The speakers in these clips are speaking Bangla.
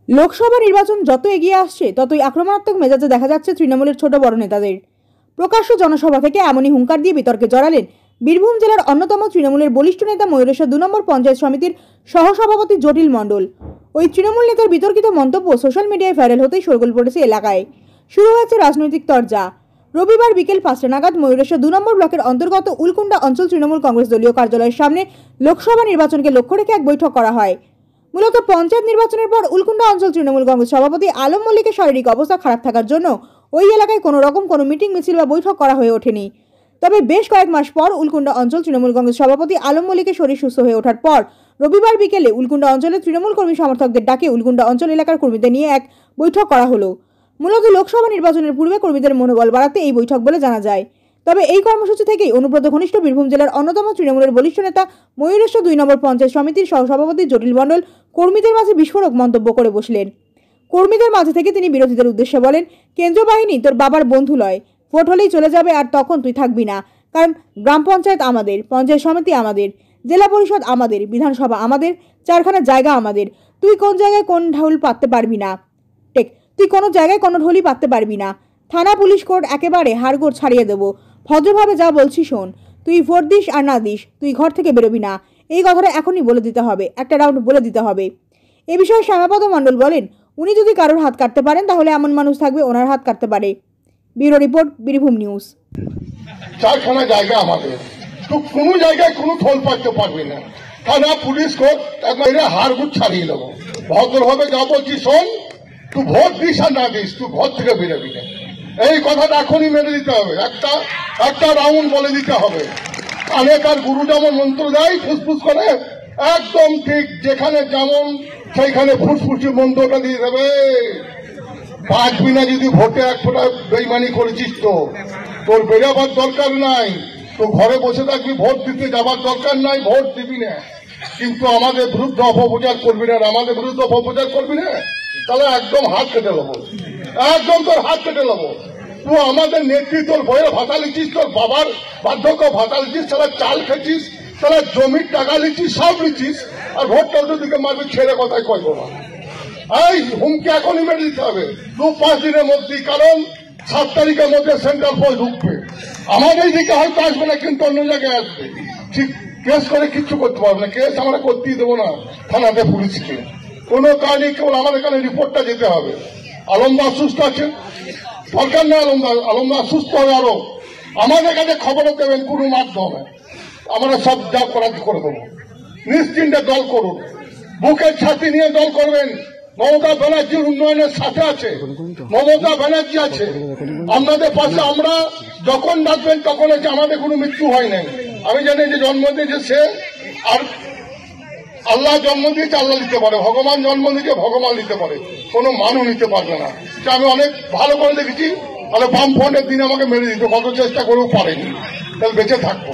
লোকসভা নির্বাচন যত এগিয়ে আসছে ততই আক্রমণাত্মক মেজাজে দেখা যাচ্ছে তৃণমূলের ছোট বড় নেতাদের। প্রকাশ্য জনসভা থেকে এমনই হুঙ্কার দিয়ে বিতর্কে জড়ালেন বীরভূম জেলার অন্যতম তৃণমূলের বলিষ্ঠ নেতা ময়ূরেশ্বর 2 নম্বর পঞ্চায়েত সমিতির সহসভাপতি জটিল মণ্ডল। ওই তৃণমূল নেতার বিতর্কিত মন্তব্য সোশ্যাল মিডিয়ায় ভাইরাল হতেই শোরগোল পড়েছে এলাকায়। শুরু হয়েছে রাজনৈতিক তরজা। রবিবার বিকেল 5টা নাগাদ ময়ূরেশ্বর 2 নম্বর ব্লকের অন্তর্গত উলকুন্ডা অঞ্চল তৃণমূল কংগ্রেস দলীয় কার্যালয়ের সামনে লোকসভা নির্বাচনকে লক্ষ্য রেখে এক বৈঠক করা হয়। মূলত পঞ্চায়েত নির্বাচনের পর উলকুন্ডা অঞ্চল তৃণমূল কংগ্রেস সভাপতি আলম মল্লিকের শারীরিক অবস্থা খারাপ থাকার জন্য ওই এলাকায় কোনো রকম কোনো মিটিং মিছিল বা বৈঠক করা হয়ে ওঠেনি। তবে বেশ কয়েক মাস পর উলকুন্ডা অঞ্চল তৃণমূল কংগ্রেস সভাপতি আলম মল্লিকের শরীর সুস্থ হয়ে ওঠার পর রবিবার বিকেলে উলকুন্ডা অঞ্চলের তৃণমূল কর্মী সমর্থকদের ডাকে উলকুন্ডা অঞ্চল এলাকার কর্মীদের নিয়ে এক বৈঠক করা হলো। মূলত লোকসভা নির্বাচনের পূর্বে কর্মীদের মনোবল বাড়াতে এই বৈঠক বলে জানা যায়। তবে এই কর্মসূচি থেকেই অনুব্রত ঘনিষ্ঠ বীরভূম জেলার অন্যতম তৃণমূলের বলিষ্ঠ নেতা ময়ূরেশ্বর 2 নম্বর পঞ্চায়েত সমিতির সহসভাপতি জটিল মণ্ডল কর্মীদের মাঝে বিস্ফোরক মন্তব্য করে বসলেন। কর্মীদের মাঝে থেকে তিনি বিরোধীদের উদ্দেশ্যে বলেন, কেন্দ্র বাহিনী তোর বাবার বন্ধু লয়, ভোট হলেই চলে যাবে আর তখন তুই থাকবি না। কারণ গ্রাম পঞ্চায়েত আমাদের, পঞ্চায়েত সমিতি আমাদের, জেলা পরিষদ আমাদের, বিধানসভা আমাদের, 4খানা জায়গা আমাদের। তুই কোন জায়গায় কোন ঢোল পাততে পারবি না, তুই কোনো জায়গায় কোনো ঢোলই পাততে পারবি না। থানা পুলিশ কোর্ট একেবারে হাড়গোড় ছাড়িয়ে দেবো। ভদ্রভাবে যা বলছি শোন, তুই ভোট দিস আর না দিস, তুই ঘর থেকে বেরোবি না। এই কথাটা এখনই বলে দিতে হবে, একটা রাউন্ড বলে দিতে হবে। এ বিষয়ে শ্যামাপদ মণ্ডল বলেন, উনি যদি কারোর হাত কাটতে পারেন তাহলে এমন মানুষ থাকবে ওনার হাত কাটতে পারে। Bureau report, Birbhum news. 4খানা জায়গা আমাদের, তো কোনো জায়গায় কোনো ঢোল পাততে পারবি না। থানা পুলিশ কোর্ট একবারে হাড়গুড় ছাড়িয়ে দেবো। ভদ্রভাবে যা বলছি শোন, তুই ভোট দিস আর না দিস, তুই ঘর থেকে বেরোবি না। এই কথাটা এখনই মেনে দিতে হবে, একটা রাউন্ড বলে দিতে হবে। অনেকার গুরু যেমন মন্ত্র দেয় ফুসফুস করে, একদম ঠিক যেখানে যেমন সেইখানে ফুসফুসি মন্ত্রটা দিয়ে দেবে। বাঁচবি না যদি ভোটে এক ফোঁটা বেইমানি করেছিস তো, তোর বেরোবার দরকার নাই, তো ঘরে বসে থাকবি, ভোট দিতে যাবার দরকার নাই, ভোট দিবি না। কিন্তু আমাদের বিরুদ্ধে অপপ্রচার করবি না, আমাদের বিরুদ্ধে অপপ্রচার করবি না, তাহলে একদম হাত কেটে নেবো, একদম তোর হাত কেটে নেবো। তুই আমাদের নেতৃত্ব ভয়ে ভাতা লিখিস, তোর বাবার বার্ধক্য ভাতা লিখিস, তারা চাল খেয়েছিস, তারা জমির টাকা লিখিস, সব লিখিস, আর ভোটটা দিকে মারবি, ছেড়ে কথায় কইব না। এই হুমকি এখনই মেরে দিতে হবে 2-5 দিনের মধ্যেই, কারণ 7 তারিখের মধ্যে সেন্ট্রাল ফোর্স ঢুকবে। আমাদের দিকে হয়তো আসবে না, কিন্তু অন্য জায়গায় আসবে। ঠিক কেস করে কিচ্ছু করতে পারবে না, কেস আমরা করতেই দেবো না থানাতে পুলিশকে। কোনো কারণে কেবল আমাদের এখানে রিপোর্টটা যেতে হবে। আলমদা অসুস্থ আছে, দরকার নেই আলমদা সুস্থ হবে। আরো আমাদের কাছে খবরও দেবেন কোনো মাধ্যমে, আমরা সব যা করার করে দেবো। নিশ্চিন্তে দল করুন, বুকের ছাতি নিয়ে দল করবেন। মমতা ব্যানার্জির উন্নয়নের সাথে আছে, মমতা ব্যানার্জি আছে আপনাদের পাশে। আমরা যখন ডাকবেন তখন আছে, আমাদের কোনো মৃত্যু হয় নাই। আমি জানি যে জন্ম দিয়েছে সে, আর আল্লাহ জন্ম দিয়েছে আল্লাহ দিতে পারে, ভগবান জন্ম দিয়েছে ভগবান দিতে পারে, কোনো মানুষ নিতে পারবে না। আমি অনেক ভালো করে দেখেছি, তাহলে বামফ্রন্টের দিনে আমাকে মেরে দিত, কত চেষ্টা করেও পারেনি, তাহলে বেঁচে থাকবো।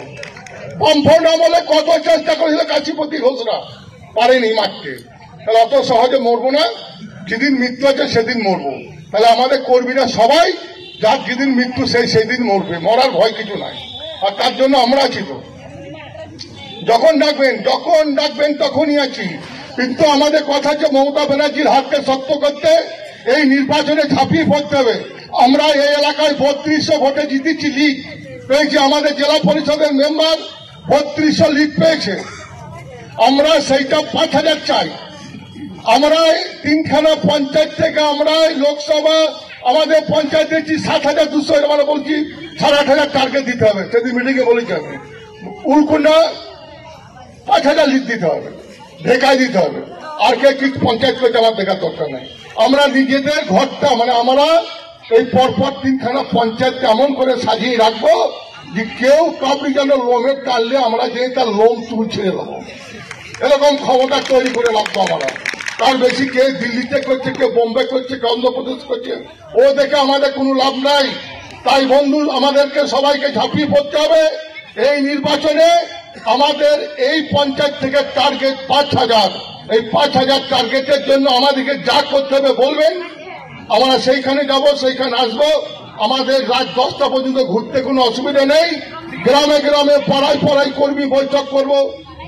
বামফ্রন্ট আমলে কত চেষ্টা করেছিল কাশীপতি ঘোষরা, পারেনি মারতে, তাহলে অত সহজে মরবো না। যেদিন মৃত্যু আছে সেদিন মরবো। তাহলে আমাদের কর্মীরা সবাই যার যেদিন মৃত্যু সেই দিন মরবে, মরার ভয় কিছু নাই, আর তার জন্য আমরা আছি। তো যখন ডাকবেন তখনই আছি। কিন্তু আমাদের কথা হচ্ছে মমতা ব্যানার্জির হাতকে শক্ত করতে, এই নির্বাচনে ঝাঁপিয়ে পড়তে হবে। আমরা এই এলাকায় 3200 ভোটে জিতেছি, লিড পেয়েছি। আমাদের জেলা পরিষদের মেম্বার 3200 লিড পেয়েছে। আমরা সেইটা 5000 চাই। আমরা 3খানা পঞ্চায়েত থেকে আমরা লোকসভা আমাদের পঞ্চায়েত দিচ্ছি 7200, আমরা বলছি 8,500 টার্গেট দিতে হবে। সেদিন মিটিংয়ে বলেছি আমি, উলকুন্ডা 5000 লিড দিতে হবে, ঢেকায় দিতে হবে। আর কে কি পঞ্চায়েত করতে আমার দেখার দরকার নেই। আমরা নিজেদের ঘরটা, মানে আমরা এই পরপর 3খানা পঞ্চায়েত এমন করে সাজিয়ে রাখবো যে কেউ কাউকে যেন লোমের টানলে আমরা যে তার লোম চুল ছেড়ে দেবো, এরকম ক্ষমতা তৈরি করে রাখবো আমরা। তার বেশি কে দিল্লিতে করছে, কে বোম্বে করছে, কে অন্ধ্রপ্রদেশ করছে, ও দেখে আমাদের কোনো লাভ নাই। তাই বন্ধু, আমাদেরকে সবাইকে ঝাঁপিয়ে পড়তে হবে। এই নির্বাচনে আমাদের এই পঞ্চায়েত থেকে টার্গেট 5000। এই 5000 টার্গেটের জন্য আমাদেরকে যা করতে হবে বলবেন, আমরা সেইখানে যাব, সেইখানে আসবো। আমাদের রাত 10টা পর্যন্ত ঘুরতে কোনো অসুবিধা নেই। গ্রামে গ্রামে পাড়ায় পাড়ায় কর্মী বৈঠক করব।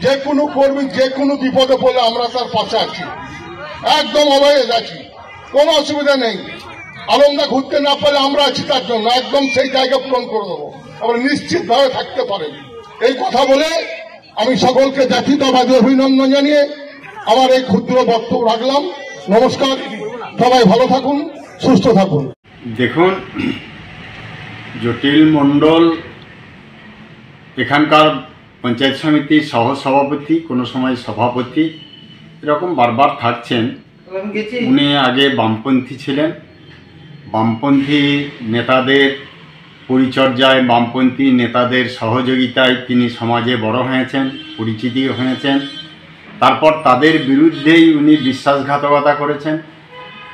যে কোনো কর্মী যে কোনো বিপদে পড়লে আমরা তার পাশে আছি। একদম অবৈধ আছি, কোনো অসুবিধা নেই। আলমদা ঘুরতে না পারলে আমরা আছি তার জন্য, একদম সেই জায়গা পূরণ করে দেবো, আমরা নিশ্চিতভাবে থাকতে পারেন। এই কথা বলে আমি সকলকে জাতীয়তাবাদী অভিনন্দন জানিয়ে আমার এই ক্ষুদ্র বক্তব্য রাখলাম। নমস্কার, সবাই ভালো থাকুন, সুস্থ থাকুন। দেখুন, জটিল মণ্ডল এখানকার পঞ্চায়েত সমিতির সহসভাপতি, কোনো সময় সভাপতি, এরকম বারবার থাকছেন। উনি আগে বামপন্থী ছিলেন, বামপন্থী নেতাদের পরিচর্যায়, বামপন্থী নেতাদের সহযোগিতায় তিনি সমাজে বড় হয়েছেন, পরিচিতি হয়েছেন। তারপর তাদের বিরুদ্ধেই উনি বিশ্বাসঘাতকতা করেছেন,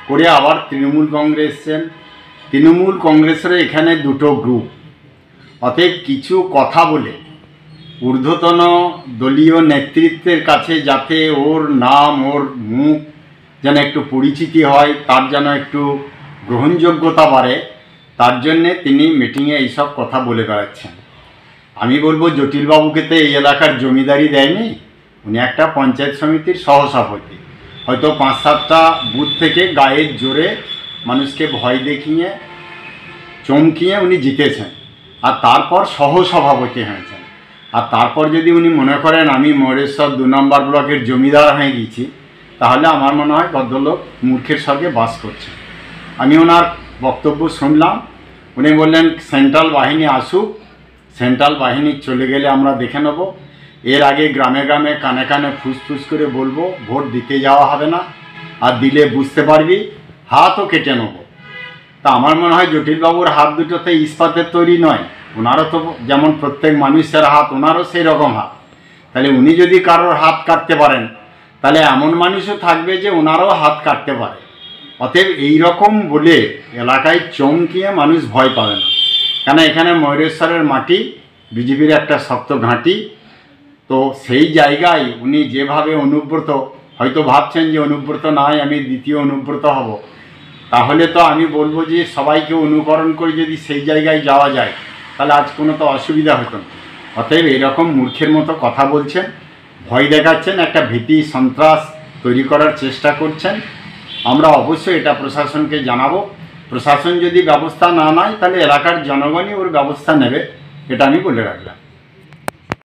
করে আবার তৃণমূল কংগ্রেস এসছেন। তৃণমূল কংগ্রেসের এখানে দুটো গ্রুপ, অতএব কিছু কথা বলে ঊর্ধ্বতন দলীয় নেতৃত্বের কাছে যাতে ওর নাম, ওর মুখ যেন একটু পরিচিতি হয়, তার যেন একটু গ্রহণযোগ্যতা বাড়ে, তার জন্যে তিনি মিটিংয়ে এইসব কথা বলে বেড়াচ্ছেন। আমি বলবো, জটিলবাবুকে তো এই এলাকার জমিদারি দেয়নি, উনি একটা পঞ্চায়েত সমিতির সহসভাপতি। হয়তো 5-7টা বুথ থেকে গায়ের জোরে মানুষকে ভয় দেখিয়ে চমকিয়ে উনি জিতেছেন, আর তারপর সহসভাপতি হয়েছেন। আর তারপর যদি উনি মনে করেন আমি ময়ূরেশ্বর 2 নম্বর ব্লকের জমিদার হয়ে গেছি, তাহলে আমার মনে হয় ভদ্রলোক মূর্খের স্বর্গে বাস করছেন। আমি ওনার বক্তব্য শুনলাম, উনি বললেন সেন্ট্রাল বাহিনী আসুক, সেন্ট্রাল বাহিনী চলে গেলে আমরা দেখে নেব। এর আগে গ্রামে গ্রামে কানে কানে ফুসফুস করে বলবো ভোট দিতে যাওয়া হবে না, আর দিলে বুঝতে পারবি, হাতও কেটে নেব। তা আমার মনে হয় জটিলবাবুর হাত দুটোতে ইস্পাতের তৈরি নয়, ওনারও তো যেমন প্রত্যেক মানুষের হাত, ওনারও সেই রকম হাত। তাহলে উনি যদি কারোর হাত কাটতে পারেন, তাহলে এমন মানুষও থাকবে যে ওনারও হাত কাটতে পারে। অতএব এইরকম বলে এলাকায় চমকিয়ে মানুষ ভয় পাবে না, কেন এখানে ময়ূরেশ্বরের মাটি বিজেপির একটা শক্ত ঘাঁটি। তো সেই জায়গায় উনি যেভাবে অনুব্রত, হয়তো ভাবছেন যে অনুব্রত নয়, আমি দ্বিতীয় অনুব্রত হব, তাহলে তো আমি বলবো যে সবাইকে অনুকরণ করে যদি সেই জায়গায় যাওয়া যায়, তাহলে আজ কোনো তো অসুবিধা হতো না। অতএব এরকম মূর্খের মতো কথা বলছেন, ভয় দেখাচ্ছেন, একটা ভীতি সন্ত্রাস তৈরি করার চেষ্টা করছেন। আমরা অবশ্যই এটা প্রশাসনকে জানাবো। প্রশাসন যদি ব্যবস্থা না নেয়, তাহলে এলাকার জনগণই ওর ব্যবস্থা নেবে, এটা আমি বলে রাখলাম।